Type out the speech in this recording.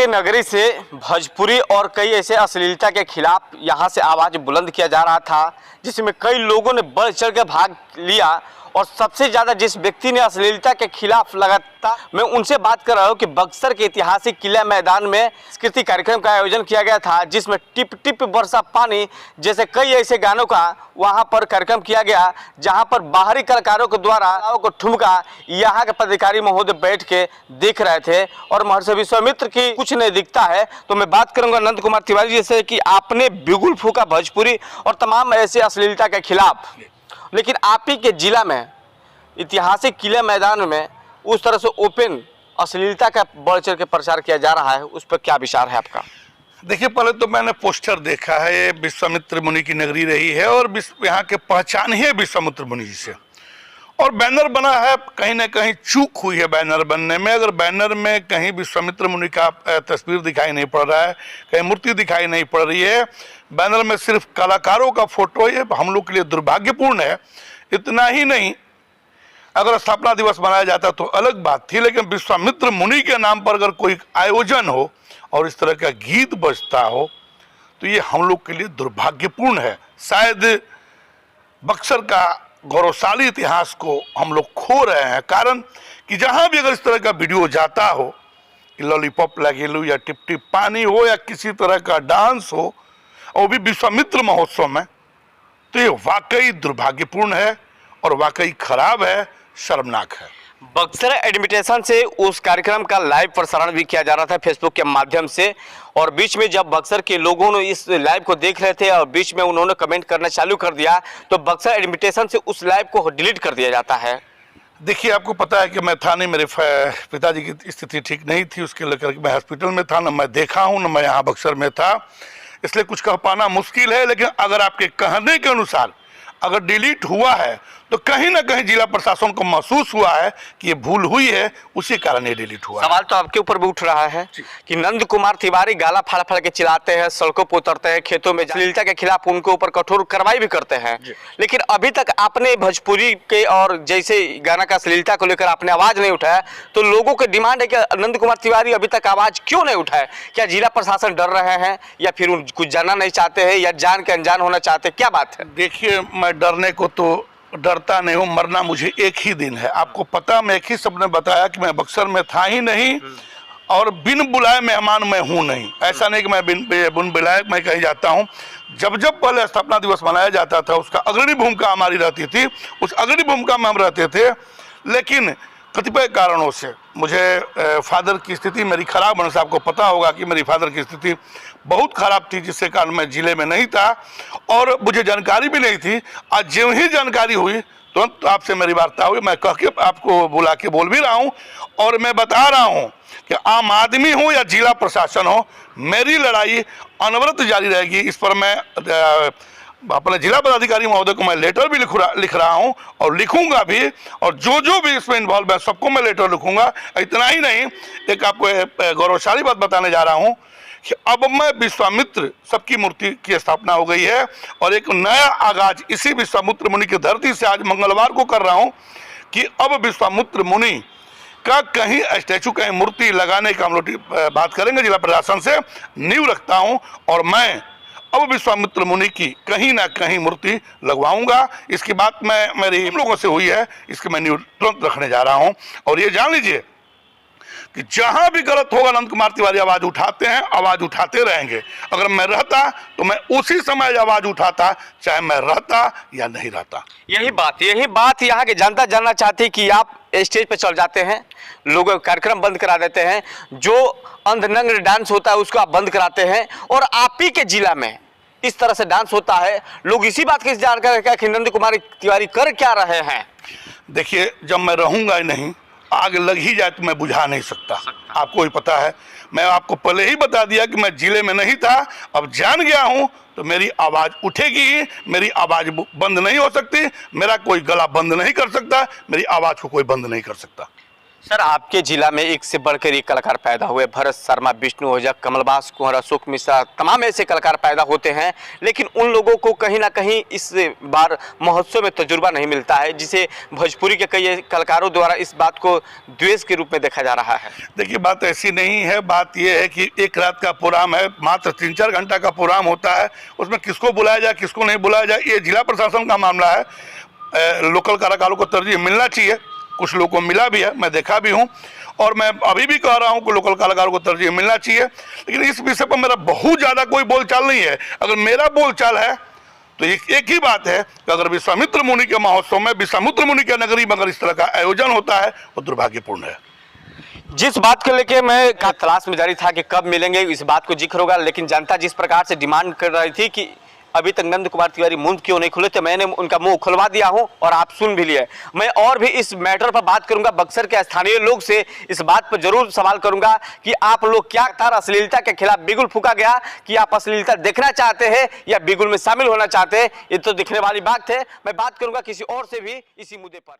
की नगरी से भोजपुरी और कई ऐसे अश्लीलता के खिलाफ यहां से आवाज बुलंद किया जा रहा था, जिसमें कई लोगों ने बढ़ चढ़ कर भाग लिया। और सबसे ज्यादा जिस व्यक्ति ने अश्लीलता के खिलाफ लगातार, मैं उनसे बात कर रहा हूं कि बक्सर के ऐतिहासिक किला मैदान में सांस्कृतिक कार्यक्रम का आयोजन किया गया था, जिसमें टिप टिप बरसा पानी जैसे कई ऐसे गानों का वहां पर कार्यक्रम किया गया, जहां पर बाहरी कलाकारों के द्वारा को ठुमका यहाँ के पदाधिकारी महोदय बैठ के देख रहे थे। और महर्षि विश्वामित्र की कुछ नहीं दिखता है। तो मैं बात करूंगा नंद कुमार तिवारी जी से कि आपने बिगुल फूका भोजपुरी और तमाम ऐसे अश्लीलता के खिलाफ, लेकिन आप ही के जिला में ऐतिहासिक किले मैदान में उस तरह से ओपन अश्लीलता का बढ़ चढ़ के प्रचार किया जा रहा है, उस पर क्या विचार है आपका? देखिए, पहले तो मैंने पोस्टर देखा है, ये विश्वामित्र मुनि की नगरी रही है और यहाँ के पहचान ही है विश्वामित्र मुनि जी से। और बैनर बना है, कहीं ना कहीं चूक हुई है बैनर बनने में। अगर बैनर में कहीं विश्वामित्र मुनि का तस्वीर दिखाई नहीं पड़ रहा है, कहीं मूर्ति दिखाई नहीं पड़ रही है, बैनर में सिर्फ कलाकारों का फोटो, ये हम लोग के लिए दुर्भाग्यपूर्ण है। इतना ही नहीं, अगर स्थापना दिवस मनाया जाता तो अलग बात थी, लेकिन विश्वामित्र मुनि के नाम पर अगर कोई आयोजन हो और इस तरह का गीत बजता हो तो ये हम लोग के लिए दुर्भाग्यपूर्ण है। शायद बक्सर का गौरवशाली इतिहास को हम लोग खो रहे हैं। कारण कि जहां भी अगर इस तरह का वीडियो जाता हो कि लॉलीपॉप लगेलू या टिप टिप पानी हो या किसी तरह का डांस हो, और भी विश्वामित्र महोत्सव में, तो ये वाकई दुर्भाग्यपूर्ण है और वाकई खराब है, शर्मनाक है। बक्सर एडमिटेशन से उस कार्यक्रम का लाइव प्रसारण भी किया जा रहा था फेसबुक के माध्यम से, और बीच में जब बक्सर के लोगों ने इस लाइव को देख रहे थे और बीच में उन्होंने कमेंट करना चालू कर दिया, तो बक्सर एडमिटेशन से उस लाइव को डिलीट कर दिया जाता है। देखिए, आपको पता है कि मैं था नहीं, मेरे पिताजी की स्थिति ठीक नहीं थी, उसके लेकर मैं हॉस्पिटल में था, न मैं देखा हूँ न मैं यहाँ बक्सर में था, इसलिए कुछ कह पाना मुश्किल है। लेकिन अगर आपके कहने के अनुसार अगर डिलीट हुआ है तो कहीं ना कहीं जिला प्रशासन को महसूस हुआ है कि ये भूल हुई है, उसी कारण ये डिलीट हुआ। सवाल तो आपके ऊपर भी उठ रहा है कि नंद कुमार तिवारी गाला फाड़ फाड़ के चिल्लाते हैं, सड़कों पर उतरते हैं, खेतों में अश्लीलता के खिलाफ उनके ऊपर कठोर कार्रवाई भी करते हैं, लेकिन अभी तक आपने भोजपुरी के और जैसे गाना का अश्लीलता को लेकर आपने आवाज नहीं उठाया। तो लोगों की डिमांड है कि नंद कुमार तिवारी अभी तक आवाज क्यों नहीं उठाए? क्या जिला प्रशासन डर रहे हैं या फिर कुछ जानना नहीं चाहते हैं या जान के अनजान होना चाहते हैं, क्या बात है? देखिए, मैं डरने को तो डरता नहीं हूँ, मरना मुझे एक ही दिन है। आपको पता, मैं एक ही शब्द में बताया कि मैं बक्सर में था ही नहीं और बिन बुलाए मेहमान मैं हूँ नहीं। ऐसा नहीं कि मैं बिन बुलाए मैं कहीं जाता हूँ। जब जब पहले स्थापना दिवस मनाया जाता था उसका अग्रणी भूमिका हमारी रहती थी, उस अग्रणी भूमिका में हम रहते थे। लेकिन कतिपय कारणों से मुझे फादर की स्थिति मेरी खराब होने से, आपको पता होगा कि मेरी फादर की स्थिति बहुत खराब थी, जिससे कारण मैं जिले में नहीं था और मुझे जानकारी भी नहीं थी। आज जो ही जानकारी हुई तुरंत तो आपसे मेरी वार्ता हुई, मैं कह के आपको बुला के बोल भी रहा हूँ और मैं बता रहा हूँ कि आम आदमी हो या जिला प्रशासन हो, मेरी लड़ाई अनवरत जारी रहेगी। इस पर मैं अपने जिला पदाधिकारी महोदय को मैं लेटर भी लिख रहा हूं और लिखूंगा भी, और जो भी इसमें इन्वॉल्व है सबको मैं लेटर लिखूंगा। इतना ही नहीं, एक आपको गौरवशाली बात बताने जा रहा हूं कि अब मैं विश्वामित्र सबकी मूर्ति की स्थापना हो गई है और एक नया आगाज इसी विश्वामित्र मुनि की धरती से आज मंगलवार को कर रहा हूं कि अब विश्वामित्र मुनि का कहीं स्टैचू, कहीं मूर्ति लगाने का हम लोग बात करेंगे। जिला प्रशासन से नींव रखता हूं और मैं अब विश्वामित्र मुनि की कहीं ना कहीं मूर्ति लगवाऊंगा। इसकी बात मेरी हम लोगों से हुई है, इसकी मैं न्यूज तुरंत रखने जा रहा हूं। और ये जान लीजिए कि जहां भी गलत होगा नंद कुमार तिवारी आवाज उठाते हैं, आवाज उठाते रहेंगे। अगर मैं रहता तो मैं उसी समय आवाज उठाता, चाहे मैं रहता या नहीं रहता। यही बात यहाँ की जनता जानना चाहती है कि आप स्टेज पे चढ़ जाते हैं, लोग कार्यक्रम बंद करा देते हैं, जो अंधनंग डांस होता है उसको आप बंद कराते हैं, और आप ही के जिला में इस तरह से डांस होता है। लोग इसी बात की जानकारी कि नंद कुमार तिवारी कर क्या रहे हैं। देखिए, जब मैं रहूंगा ही नहीं, आग लग ही जाए तो मैं बुझा नहीं सकता। आपको ही पता है, मैं आपको पहले ही बता दिया कि मैं जिले में नहीं था, अब जान गया हूं तो मेरी आवाज उठेगी ही। मेरी आवाज बंद नहीं हो सकती, मेरा कोई गला बंद नहीं कर सकता, मेरी आवाज को कोई बंद नहीं कर सकता। सर, आपके जिला में एक से बढ़कर एक कलाकार पैदा हुए। भरत शर्मा, विष्णु ओझा, कमलबास कुंवर, अशोक मिश्रा, तमाम ऐसे कलाकार पैदा होते हैं, लेकिन उन लोगों को कहीं ना कहीं इस बार महोत्सव में तजुर्बा नहीं मिलता है, जिसे भोजपुरी के कई कलाकारों द्वारा इस बात को द्वेष के रूप में देखा जा रहा है। देखिए, बात ऐसी नहीं है। बात यह है कि एक रात का प्रोग्राम है, मात्र 3-4 घंटा का प्रोग्राम होता है, उसमें किसको बुलाया जाए किसको नहीं बुलाया जाए ये जिला प्रशासन का मामला है। लोकल कलाकारों को तरजीह मिलना चाहिए, कुछ लोगों को मिला भी है, मैं देखा भी हूं, और मैं अभी भी कह रहा हूं कि लोकल कलाकारों को तरजीह मिलना चाहिए। लेकिन इस विषय पर मेरा बहुत ज़्यादा कोई बोलचाल नहीं है। अगर मेरा बोलचाल है तो एक ही बात है कि अगर विश्वामित्र मुनि के महोत्सव में, विश्वामित्र मुनि के नगरी में अगर इस तरह का आयोजन होता है वो दुर्भाग्यपूर्ण है। जिस बात को लेके मैं तलाश में जारी था कि कब मिलेंगे, इस बात को जिक्र होगा, लेकिन जनता जिस प्रकार से डिमांड कर रही थी कि अभी तक नंद कुमार तिवारी मुंह क्यों नहीं खुले, तो मैंने उनका मुंह खुलवा दिया हूं और आप सुन भी लिए। मैं और भी इस मैटर पर बात करूंगा, बक्सर के स्थानीय लोग से इस बात पर जरूर सवाल करूंगा कि आप लोग क्या तार अश्लीलता के खिलाफ बिगुल फूका गया कि आप अश्लीलता देखना चाहते हैं या बिगुल में शामिल होना चाहते हैं, ये तो दिखने वाली बात है। मैं बात करूंगा किसी और से भी इसी मुद्दे पर।